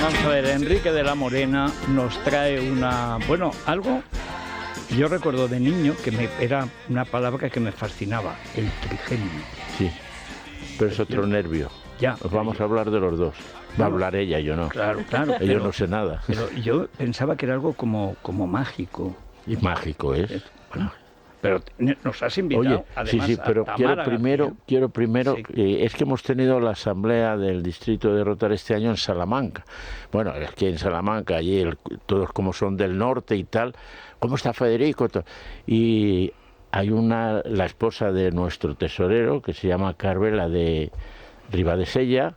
Vamos a ver, Enrique de la Morena nos trae algo. Yo recuerdo de niño que era una palabra que me fascinaba, el trigémino. Sí, pero es otro nervio. Ya. Os vamos a hablar de los dos. Va a hablar ella, yo no. Claro. Yo no sé nada. Pero yo pensaba que era algo como mágico. Y mágico es. Bueno, pero nos has invitado. Oye, además, sí, pero quiero primero, sí. es que hemos tenido la asamblea del distrito de Rotary este año en Salamanca. Bueno, es que en Salamanca, allí todos como son del norte y tal, ¿cómo está Federico? Y hay la esposa de nuestro tesorero, que se llama Carvela de Ribadesella,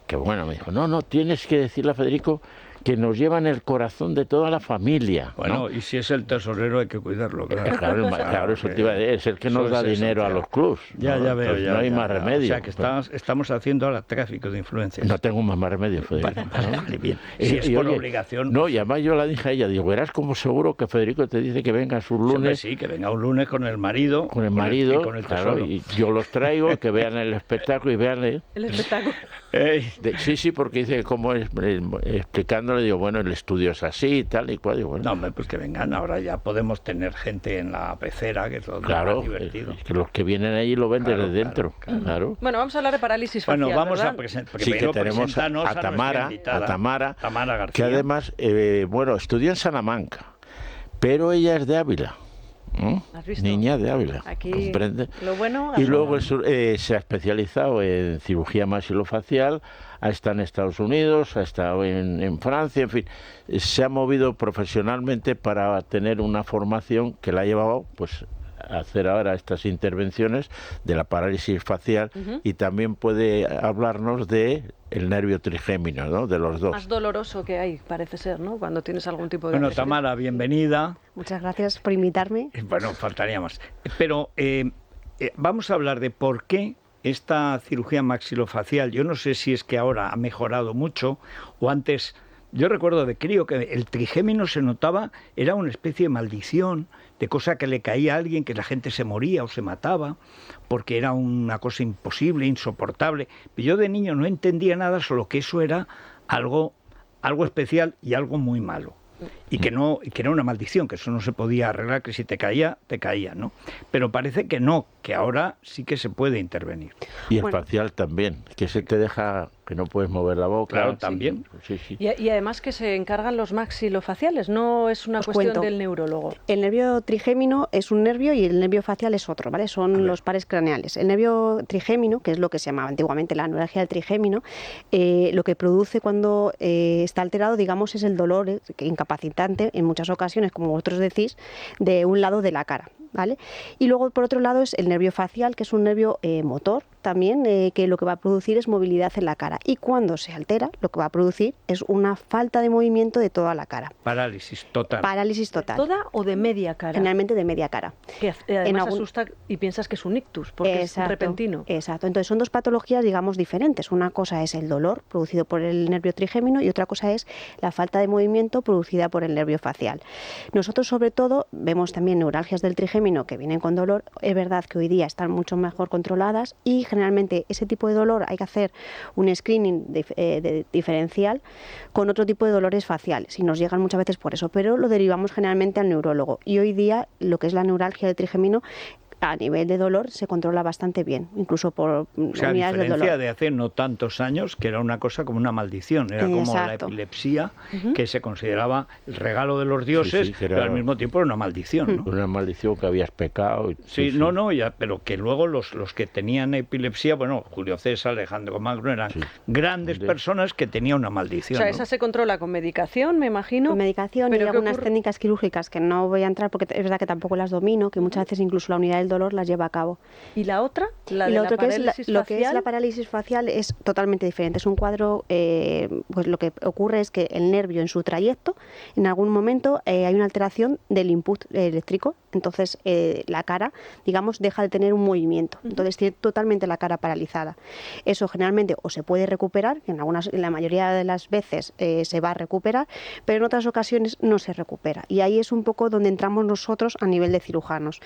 que bueno, me dijo, no, tienes que decirle a Federico que nos lleva en el corazón de toda la familia. Bueno, ¿no? y si es el tesorero hay que cuidarlo, claro. Claro, eso te iba a decir, es el que nos da dinero a los clubs. Ya veo, no hay más remedio. O sea, que estamos haciendo ahora tráfico de influencias. No tengo más remedio, Federico. Vale, bien. Si es por obligación... No, y además yo la dije a ella, digo, verás como seguro que Federico te dice que venga sus lunes... Sí, que venga un lunes con el marido. Con el marido, y con el tesoro. Claro, y yo los traigo, que vean el espectáculo y vean... El espectáculo. Sí, porque dice, como explicándole, digo, bueno, el estudio es así y tal y cual. Digo, bueno. No, hombre, pues que vengan, ahora ya podemos tener gente en la pecera, que es lo más divertido. Es que los que vienen allí lo ven desde dentro. Claro. Bueno, vamos a hablar de parálisis facial. Bueno, vamos ¿verdad? a presentar. Sí, que tenemos a Tamara, García. Que además, estudió en Salamanca, pero ella es de Ávila. ¿Has visto? Niña de Ávila. Aquí ¿comprende? lo bueno. Y luego se ha especializado en cirugía maxilofacial, ha estado en Estados Unidos, ha estado en Francia, en fin, se ha movido profesionalmente para tener una formación que la ha llevado pues a hacer ahora estas intervenciones de la parálisis facial y también puede hablarnos de el nervio trigémino, ¿no? De los dos. Más doloroso que hay, parece ser, ¿no? Cuando tienes algún tipo de... Bueno, Tamara, bienvenida. Muchas gracias por invitarme. Bueno, faltaría más. Pero vamos a hablar de por qué esta cirugía maxilofacial. Yo no sé si es que ahora ha mejorado mucho o antes... Yo recuerdo de crío que el trigémino se notaba, era una especie de maldición, de cosa que le caía a alguien, que la gente se moría o se mataba, porque era una cosa imposible, insoportable. Pero yo de niño no entendía nada, solo que eso era algo especial y algo muy malo. Y que era una maldición, que eso no se podía arreglar, que si te caía, ¿no? Pero parece que no, que ahora sí que se puede intervenir. Y el facial también, que se te deja que no puedes mover la boca. Claro, también. Sí. Y además que se encargan los maxilofaciales, no es una cuestión del neurólogo. El nervio trigémino es un nervio y el nervio facial es otro, ¿vale? Son los pares craneales. El nervio trigémino, que es lo que se llamaba antiguamente la neuralgia del trigémino, lo que produce cuando está alterado, digamos, es el dolor incapacitante, en muchas ocasiones, como vosotros decís, de un lado de la cara, ¿vale? Y luego, por otro lado, es el nervio facial, que es un nervio motor también, que lo que va a producir es movilidad en la cara. Y cuando se altera, lo que va a producir es una falta de movimiento de toda la cara. Parálisis total. Parálisis total. ¿Toda o de media cara? Generalmente de media cara. Que además asusta y piensas que es un ictus, porque es repentino. Exacto. Entonces son dos patologías, digamos, diferentes. Una cosa es el dolor producido por el nervio trigémino y otra cosa es la falta de movimiento producida por el nervio facial. Nosotros, sobre todo, vemos también neuralgias del trigémino que vienen con dolor. Es verdad que hoy día están mucho mejor controladas y generalmente ese tipo de dolor hay que hacer un screening diferencial con otro tipo de dolores faciales y nos llegan muchas veces por eso, pero lo derivamos generalmente al neurólogo y hoy día lo que es la neuralgia del trigémino a nivel de dolor se controla bastante bien, incluso por unidades del dolor. A diferencia de hace no tantos años, que era una cosa como una maldición, era como la epilepsia, que se consideraba el regalo de los dioses, pero al mismo tiempo era una maldición, ¿no? Una maldición que habías pecado. Pero que luego los que tenían epilepsia, bueno, Julio César, Alejandro Magno, eran grandes personas que tenían una maldición. O sea, esa se controla con medicación, me imagino. Con medicación y algunas técnicas quirúrgicas que no voy a entrar porque es verdad que tampoco las domino, que muchas veces incluso la unidad del dolor las lleva a cabo. ¿Y la otra? Lo que es la parálisis facial es totalmente diferente. Es un cuadro, pues lo que ocurre es que el nervio en su trayecto, en algún momento hay una alteración del input eléctrico, entonces la cara, digamos, deja de tener un movimiento. Entonces tiene totalmente la cara paralizada. Eso generalmente o se puede recuperar, que en la mayoría de las veces se va a recuperar, pero en otras ocasiones no se recupera. Y ahí es un poco donde entramos nosotros a nivel de cirujanos.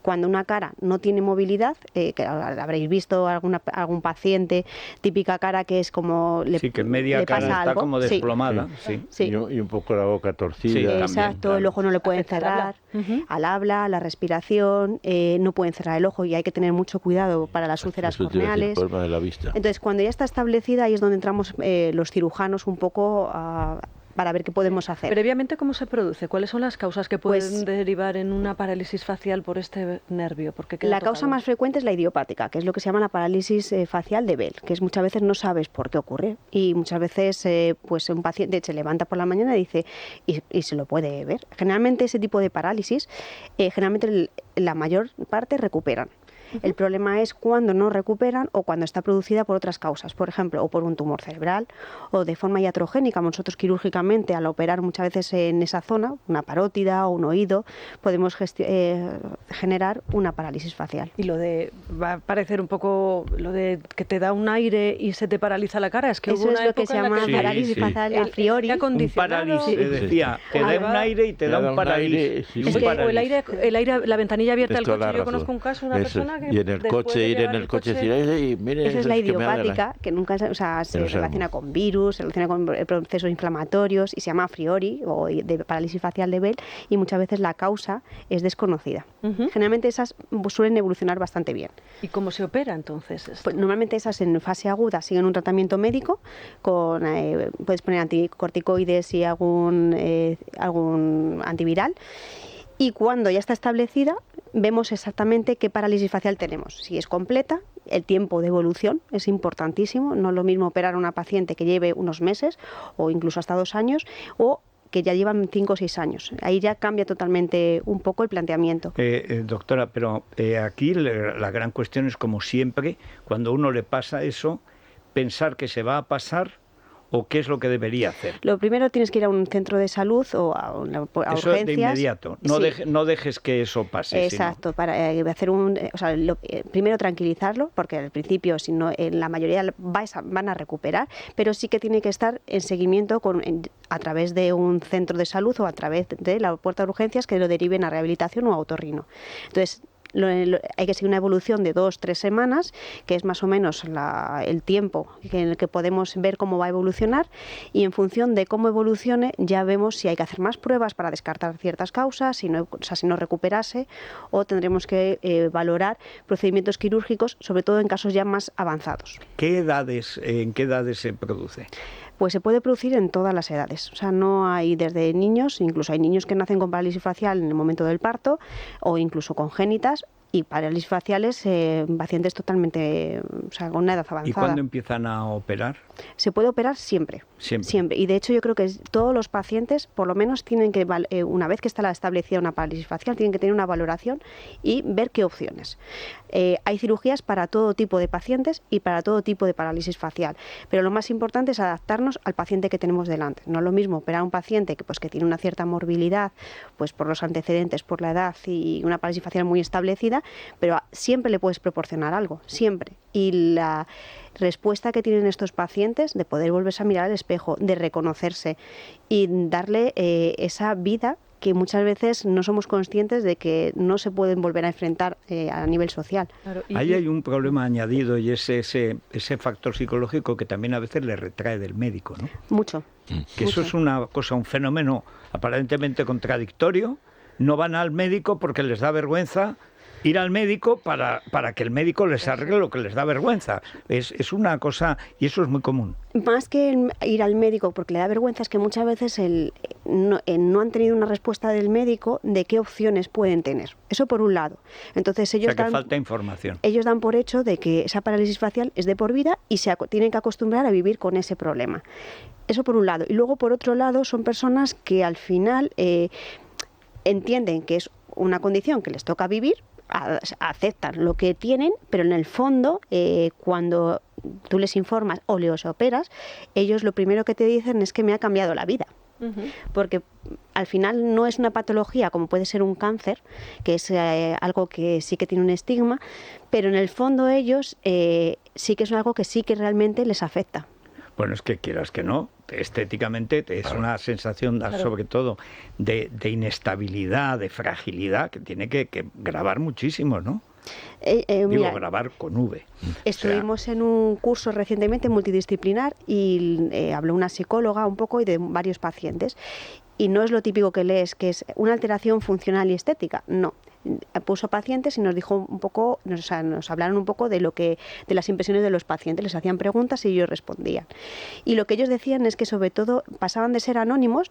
Cuando una cara no tiene movilidad, que habréis visto algún paciente, típica cara que es como que media cara pasa está algo. como desplomada. Sí. Y un poco la boca torcida. Sí, también, Exacto, claro. el ojo no le pueden cerrar, al habla, la respiración, no pueden cerrar el ojo y hay que tener mucho cuidado para las úlceras Eso te iba a decir, corneales. problema de la vista. Entonces, cuando ya está establecida, ahí es donde entramos los cirujanos un poco para ver qué podemos hacer. Previamente, ¿cómo se produce? ¿Cuáles son las causas que pueden Pues, derivar en una parálisis facial por este nervio? Porque la causa más frecuente es la idiopática, que es lo que se llama la parálisis facial de Bell, que es muchas veces no sabes por qué ocurre y muchas veces pues un paciente se levanta por la mañana y dice y se lo puede ver. Generalmente ese tipo de parálisis, generalmente la mayor parte recuperan. El problema es cuando no recuperan o cuando está producida por otras causas, por ejemplo, o por un tumor cerebral o de forma iatrogénica. Nosotros quirúrgicamente, al operar muchas veces en esa zona, una parótida o un oído, podemos generar una parálisis facial. Y va a parecer un poco lo de que te da un aire y se te paraliza la cara. Es que eso hubo es una lo que se época en la llama Sí, parálisis sí. facial a priori. Un parálisis, decía, te da un aire y te da un parálisis. Sí, Es sí. que, o el aire, la ventanilla abierta del Tienes toda coche. la Yo conozco razón. un caso de una Eso. persona que Y en el después coche, de ir en llevar el coche y decir, "Ay, mire, Esa es la que me da idiopática, que nunca se relaciona con virus, se relaciona con procesos inflamatorios y se llama a priori o de parálisis facial de Bell y muchas veces la causa es desconocida. Generalmente esas suelen evolucionar bastante bien. ¿Y cómo se opera entonces esto? Pues normalmente esas en fase aguda siguen un tratamiento médico con puedes poner anticorticoides y algún antiviral. Y cuando ya está establecida, vemos exactamente qué parálisis facial tenemos. Si es completa, el tiempo de evolución es importantísimo. No es lo mismo operar a una paciente que lleve unos meses o incluso hasta 2 años o que ya llevan 5 o 6 años. Ahí ya cambia totalmente un poco el planteamiento. Doctora, pero aquí la gran cuestión es, como siempre, cuando uno le pasa eso, pensar que se va a pasar o qué es lo que debería hacer. Lo primero, tienes que ir a un centro de salud o a urgencias. Eso de inmediato. No dejes que eso pase. Exacto, para hacer primero tranquilizarlo, porque al principio, si no, la mayoría van a recuperar, pero sí que tiene que estar en seguimiento a través de un centro de salud o a través de la puerta de urgencias que lo deriven a rehabilitación o a otorrino. Entonces, hay que seguir una evolución de 2-3 semanas, que es más o menos el tiempo en el que podemos ver cómo va a evolucionar, y en función de cómo evolucione ya vemos si hay que hacer más pruebas para descartar ciertas causas, si no recuperase, o tendremos que valorar procedimientos quirúrgicos, sobre todo en casos ya más avanzados. ¿En qué edades se produce? Pues se puede producir en todas las edades. O sea, no hay desde niños, incluso hay niños que nacen con parálisis facial en el momento del parto o incluso congénitas, y parálisis faciales en pacientes totalmente, con una edad avanzada. ¿Y cuándo empiezan a operar? Se puede operar siempre. Siempre. Y de hecho yo creo que todos los pacientes por lo menos tienen que, una vez que está establecida una parálisis facial, tienen que tener una valoración y ver qué opciones. Hay cirugías para todo tipo de pacientes y para todo tipo de parálisis facial, pero lo más importante es adaptarnos al paciente que tenemos delante. No es lo mismo operar a un paciente que tiene una cierta morbilidad, pues por los antecedentes, por la edad y una parálisis facial muy establecida, pero siempre le puedes proporcionar algo, siempre. Y la respuesta que tienen estos pacientes de poder volverse a mirar al espejo, de reconocerse y darle esa vida que muchas veces no somos conscientes de que no se pueden volver a enfrentar a nivel social. Claro, Ahí hay un problema añadido, y es ese factor psicológico que también a veces le retrae del médico, ¿no? Mucho. Que eso es un fenómeno aparentemente contradictorio. No van al médico porque les da vergüenza ir al médico para que el médico les arregle lo que les da vergüenza. Es una cosa, y eso es muy común. Más que ir al médico porque le da vergüenza, es que muchas veces no han tenido una respuesta del médico de qué opciones pueden tener. Eso por un lado. Entonces ellos falta información. Ellos dan por hecho de que esa parálisis facial es de por vida y se tienen que acostumbrar a vivir con ese problema. Eso por un lado. Y luego por otro lado son personas que al final entienden que es una condición que les toca vivir, aceptan lo que tienen, pero en el fondo cuando tú les informas o les operas, ellos lo primero que te dicen es que me ha cambiado la vida. Porque al final no es una patología como puede ser un cáncer, que es algo que sí que tiene un estigma, pero en el fondo ellos sí que es algo que sí que realmente les afecta. Bueno, es que quieras que no, estéticamente es una sensación, sobre todo, de inestabilidad, de fragilidad, que tiene que grabar muchísimo, ¿no? Digo, Mira, grabar con V. estuvimos en un curso recientemente multidisciplinar y habló una psicóloga un poco y de varios pacientes. Y no es lo típico que lees, que es una alteración funcional y estética. No. Puso pacientes y nos dijo un poco, nos hablaron un poco de las impresiones de los pacientes, les hacían preguntas y ellos respondían. Y lo que ellos decían es que sobre todo pasaban de ser anónimos,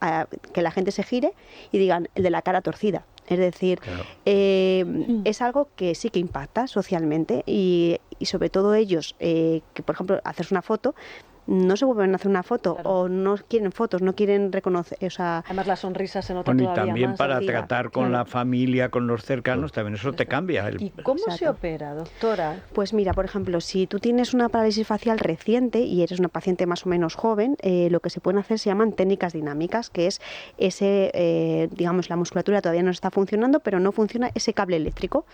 a que la gente se gire y digan el de la cara torcida. Es decir, Claro. Es algo que sí que impacta socialmente y sobre todo ellos, que por ejemplo haces una foto, no se vuelven a hacer una foto, Claro. o no quieren fotos, no quieren reconocer, o sea, Además la sonrisa se nota Bueno, y todavía también más. para activa, tratar con claro. la familia, con los cercanos, también eso te cambia. ¿Y cómo se Exacto. opera, doctora? pues mira, por ejemplo, si tú tienes una parálisis facial reciente y eres una paciente más o menos joven, lo que se pueden hacer se llaman técnicas dinámicas, que es digamos, la musculatura todavía no está funcionando, pero no funciona ese cable eléctrico.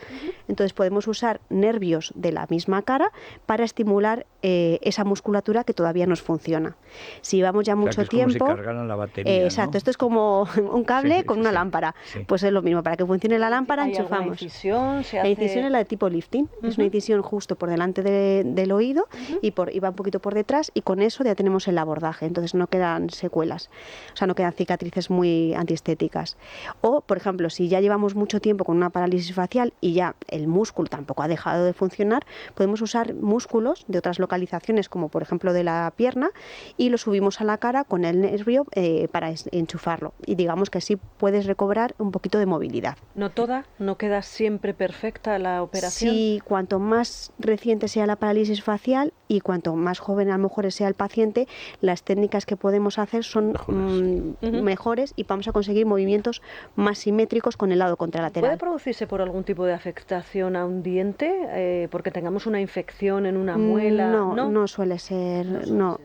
Entonces podemos usar nervios de la misma cara para estimular esa musculatura que todavía nos funciona. Si llevamos ya O sea, mucho que es como tiempo... si cargaran la batería, exacto, ¿no? esto es como un cable Sí, con sí, una sí. lámpara. Sí. Pues es lo mismo, para que funcione la lámpara ¿Hay alguna enchufamos. incisión? ¿Se La hace- incisión es la de tipo lifting, es una incisión justo por delante del oído y va un poquito por detrás, y con eso ya tenemos el abordaje, entonces no quedan secuelas, o sea, no quedan cicatrices muy antiestéticas. O, por ejemplo, si ya llevamos mucho tiempo con una parálisis facial y ya el músculo tampoco ha dejado de funcionar, podemos usar músculos de otras localizaciones, como por ejemplo de la pierna, y lo subimos a la cara con el nervio para enchufarlo, y digamos que así puedes recobrar un poquito de movilidad. No toda, no queda siempre perfecta la operación. Sí, cuanto más reciente sea la parálisis facial y cuanto más joven a lo mejor sea el paciente, las técnicas que podemos hacer son mejores y vamos a conseguir movimientos más simétricos con el lado contralateral. ¿Puede producirse por algún tipo de afectación a un diente? Porque tengamos una infección en una muela. No suele ser, no.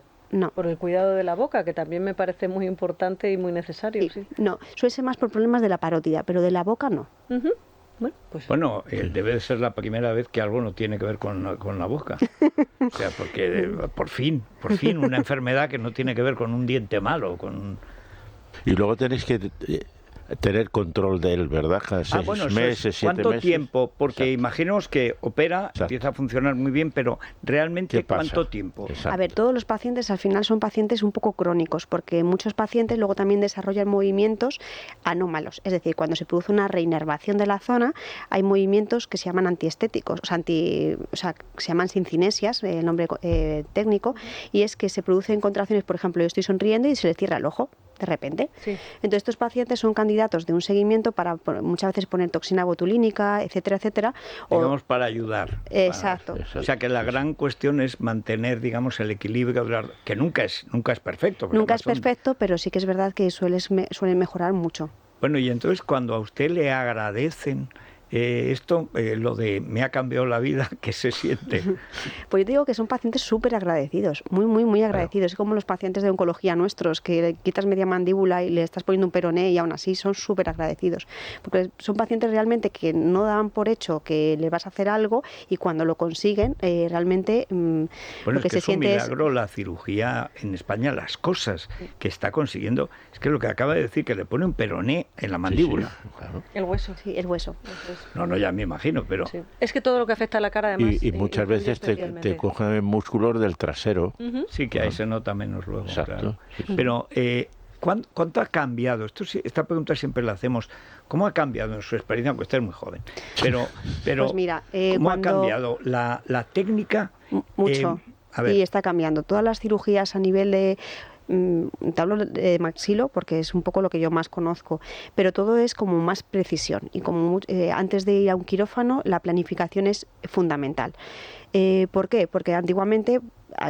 Por el cuidado de la boca, que también me parece muy importante y muy necesario. Sí. No, suele ser más por problemas de la parótida, pero de la boca no. Ujú. Bueno, pues Bueno, debe de ser la primera vez que algo no tiene que ver con la boca. O sea, porque por fin, una enfermedad que no tiene que ver con un diente malo, con... Y luego tenéis que tener control de él, ¿verdad? Cada 6 bueno, eso meses, es. 7 ¿Cuánto meses. tiempo? Porque Exacto. imaginemos que opera, Exacto. empieza a funcionar muy bien, pero realmente ¿Qué pasa? ¿cuánto tiempo? Exacto. A ver, todos los pacientes al final son pacientes un poco crónicos, porque muchos pacientes luego también desarrollan movimientos anómalos. Es decir, cuando se produce una reinervación de la zona, hay movimientos que se llaman antiestéticos, o sea, que se llaman sincinesias, el nombre técnico, y es que se producen contracciones, por ejemplo, yo estoy sonriendo y se le cierra el ojo de repente. sí. Entonces estos pacientes son candidatos de un seguimiento para muchas veces poner toxina botulínica, etcétera, etcétera. Digamos, para ayudar. Exacto. O sea, que la gran cuestión es mantener, digamos, el equilibrio, que nunca es perfecto. porque Nunca además es perfecto, pero sí que es verdad que suelen mejorar mucho. Bueno, y entonces cuando a usted le agradecen lo de me ha cambiado la vida, ¿qué se siente? Pues yo te digo que son pacientes súper agradecidos, muy, muy, muy agradecidos. Es como los pacientes de oncología nuestros, que le quitas media mandíbula y le estás poniendo un peroné y aún así son súper agradecidos. Porque son pacientes realmente que no dan por hecho que les vas a hacer algo, y cuando lo consiguen, realmente Bueno, lo es que se es un siente milagro la cirugía en España, las cosas que está consiguiendo. Es que lo que acaba de decir, que le pone un peroné en la mandíbula. Sí, claro. El hueso. Sí, el hueso. No, ya me imagino, pero... Sí. Es que todo lo que afecta a la cara, además. Y muchas influye veces especialmente. te cogen músculos del trasero. Ujú. Sí, que ahí se nota menos luego, Exacto. claro. Sí, sí. Pero, ¿cuánto ha cambiado? Esta pregunta siempre la hacemos. ¿Cómo ha cambiado en su experiencia? Porque usted es muy joven. Pero Pues mira, ¿cómo cuando- ha cambiado la técnica? Mucho. A ver, Y está cambiando. Todas las cirugías a nivel de... te hablo de maxilo porque es un poco lo que yo más conozco, pero todo es como más precisión, y como antes de ir a un quirófano la planificación es fundamental. ¿Por qué? Porque antiguamente,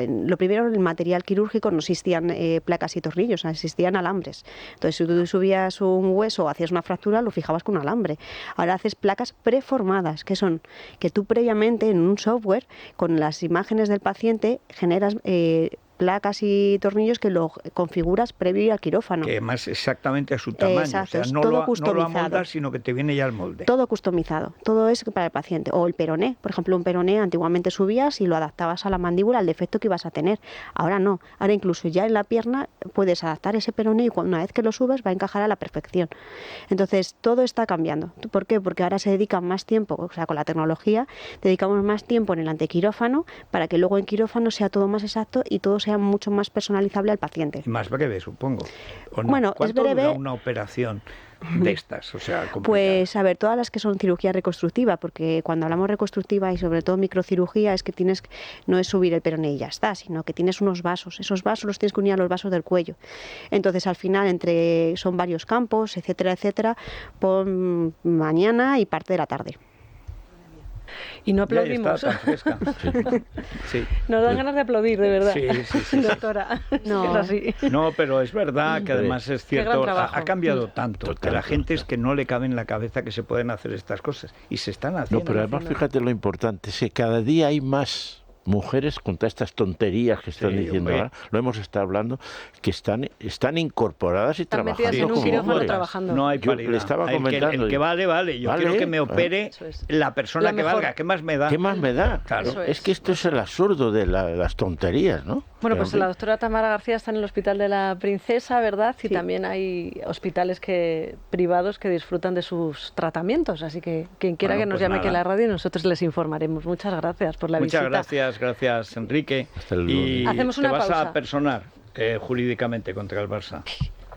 lo primero, el material quirúrgico no existían placas y tornillos, existían alambres. Entonces, si tú subías un hueso o hacías una fractura, lo fijabas con un alambre. Ahora haces placas preformadas, que son que tú previamente en un software, con las imágenes del paciente, generas placas y tornillos que lo configuras previo al quirófano. Que más exactamente a su tamaño. Exacto, o sea, es no todo lo customizado. amoldas, sino que te viene ya el molde. Todo customizado, todo es para el paciente. O el peroné, por ejemplo, un peroné antiguamente subías y lo adaptabas a la mandíbula, al defecto que ibas a tener. Ahora no, ahora incluso ya en la pierna puedes adaptar ese peroné y una vez que lo subes va a encajar a la perfección. Entonces todo está cambiando. ¿Por qué? Porque ahora se dedica más tiempo, o sea, con la tecnología, dedicamos más tiempo en el antequirófano para que luego en quirófano sea todo más exacto y todo sea mucho más personalizable al paciente. Y más breve, supongo. ¿O no? Bueno, es ¿Cuánto breve. dura una operación de estas? O sea, complicada? Pues a ver, todas las que son cirugía reconstructiva, porque cuando hablamos reconstructiva y sobre todo microcirugía es que no es subir el peroné y ya está, sino que tienes unos vasos, esos vasos los tienes que unir a los vasos del cuello. Entonces al final son varios campos, etcétera, etcétera, por mañana y parte de la tarde. Y no Ya aplaudimos. está, tan fresca. Sí. Nos dan ganas de aplaudir, de verdad. Sí. Doctora, No. es así. No, pero es verdad que además es Qué gran cierto, trabajo. ha cambiado tanto, que la Total, gente es total. que no le cabe en la cabeza que se pueden hacer estas cosas. Y se están No, haciendo. pero además fíjate lo importante, es que cada día hay más mujeres con todas estas tonterías que están Sí, diciendo hombre. ahora, lo hemos estado hablando, que están incorporadas y Están metidas trabajando en un como quirófano hombres. trabajando. No hay Yo paridad. le estaba comentando, El que vale. Yo ¿Vale? quiero que me opere Eso es. la persona La que mejor. valga. ¿Qué más me da? ¿Qué más me da? Claro. Eso Es que esto es el absurdo de las tonterías, ¿no? Bueno, Pero, pues la doctora Tamara García está en el Hospital de la Princesa, ¿verdad? Y Sí. también hay hospitales privados que disfrutan de sus tratamientos. Así que quien quiera Bueno, que nos pues llame aquí a la nada. radio, nosotros les informaremos. Muchas gracias por la Muchas visita. gracias Enrique. Hasta el Y lunes. Hacemos te una vas pausa. a personar jurídicamente contra el Barça.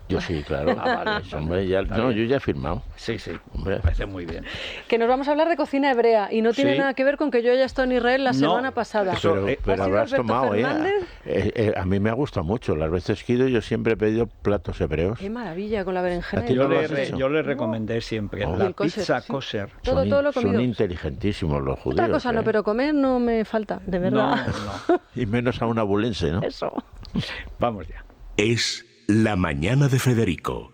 Yo sí, claro. vale. Eso, hombre, yo ya he firmado. Sí, Hombre. me parece muy bien. Que nos vamos a hablar de cocina hebrea y no tiene Sí. nada que ver con que yo haya estado en Israel la No, semana pasada. eso- Pero, ¿Ha pero sido habrás Alberto tomado, Fernández? A mí me ha gustado mucho. Las veces que he ido yo siempre he pedido platos hebreos. Qué maravilla con la berenjena. A ti y no Yo lo todo. has hecho. le recomendé siempre Oh. Y la el kosher, pizza sí. kosher. Todo lo Son comido. inteligentísimos los judíos. Otra cosa no, pero comer no me falta, de verdad. No. Y menos a un abulense, ¿no? Eso. Vamos ya. Es La Mañana de Federico,